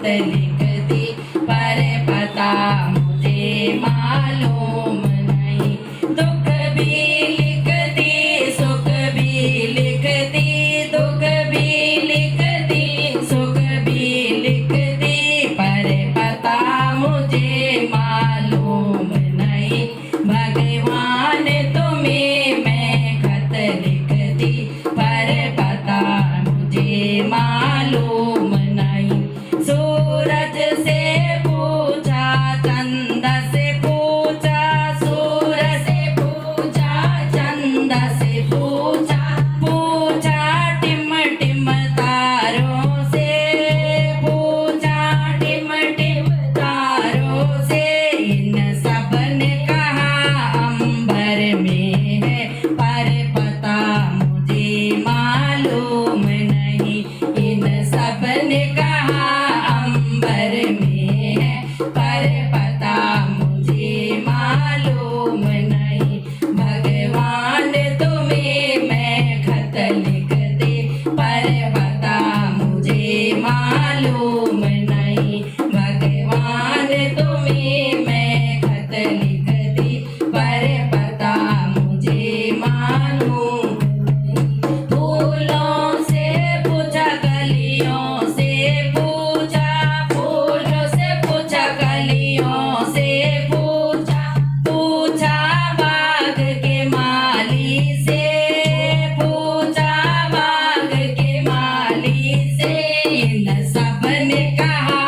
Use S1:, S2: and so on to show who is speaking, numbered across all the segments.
S1: खत लिख दी, पर पता मुझे मालूम नहीं। दुख भी लिख दी, सुख भी लिख दी, दुख भी लिख दी, सुख भी लिख दी, पर पता मुझे मालूम नहीं। भगवान तुम्हें मैं खत लिख दी, पर पता मुझे मालूम नहीं। सूरज से पूछा, चंदा से पूछा, सूरज से पूछा, चंदा से पूछा, पूछा टिम टिम तारों से, पूछा टिम टिम तारों से। इन सब ने कहा अंबर में है, पर पता मुझे मालूम नहीं। इन सब ने कहा अंबर में है, पर पता मुझे मालूम नहीं। भगवान तुम्हें मैं खत लिख दे, पर पता मुझे मालूम नहीं। भगवान तुम्हें मैं खत लिख दी, पर पता मुझे मालूम नहीं। फूलों से पूछा, कलियों से पूछा, फूलों से पूछा, कलियों से पूछा, पूछा बाग के माली से, पूछा बाग के माली से। इन सब ने कहा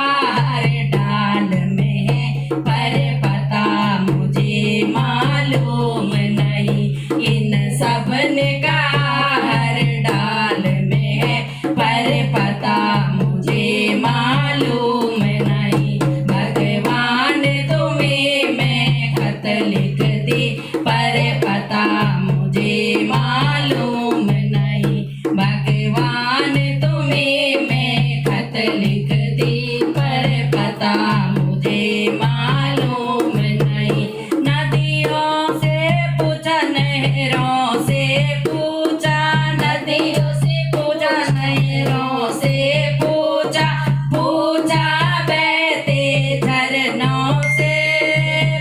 S1: हर डाल में है, पर पता मुझे मालूम नहीं। इन सब ने कहा हर डाल में है, पर पता मुझे मालूम नहीं। भगवान तुम्हें मैं खत लिख दी, पर पता मुझे मालूम नहीं। भगवान तुम्हें मैं खत लिख दी, पर पता मुझे मालूम नहीं। नदियों से पूछा, नहरों से पूछा, नदियों से पूछा, नहरों से पूछा, पूछा बहते झरनों से,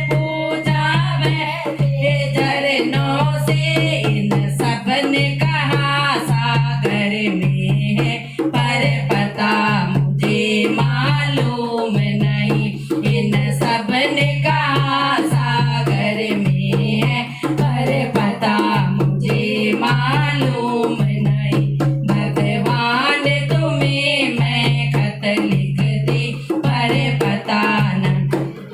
S1: पूछा बहते झरनों से। इन सब ने कहा सागर में है, पर पता मुझे मालूम नहीं। इन सब ने कहा सागर में है, पर पता मुझे मालूम नहीं। भगवान तुम्हें मैं खत लिख दी, पर पता न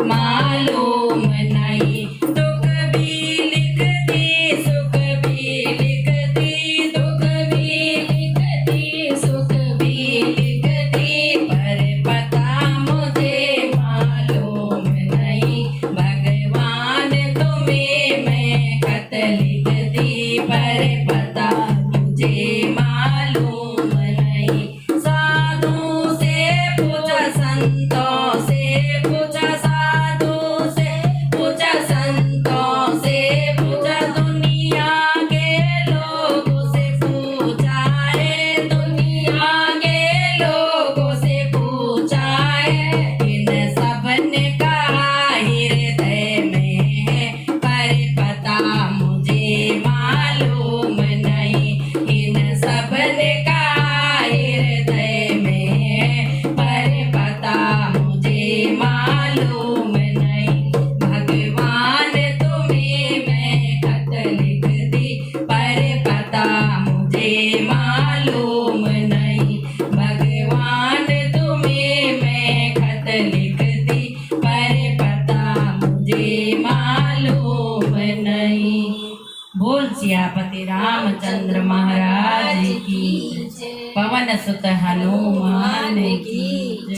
S1: मालूम नहीं। दुख भी लिख दी, सुख भी लिख दी, दुख भी लिख दी, सुख भी लिख दी, पर पता मुझे मालूम नहीं। भगवान तुम्हें मैं खत लिख दी, पर पता मुझे मालूम नहीं। साधु से पूछा, संतों से पूछा, साधु से पूछा, संतों से पूछा, दुनिया के लोगों से पूछा है, दुनिया के लोगों से पूछा है। इन सब ने कहा हृदय में है, पर पता मुझे मालूम नहीं। इन सब ने कहा हृदय में है, पर पता मुझे मालूम नहीं। भगवान तुम्हें मैं खत लिख दी, पर पता मुझे मालूम नहीं। भगवान तुम्हें मैं खत लिख दी, पर पता मुझे मालूम नहीं। बोल सियापति रामचंद्र महाराज की, पवन सुत हनुमान की।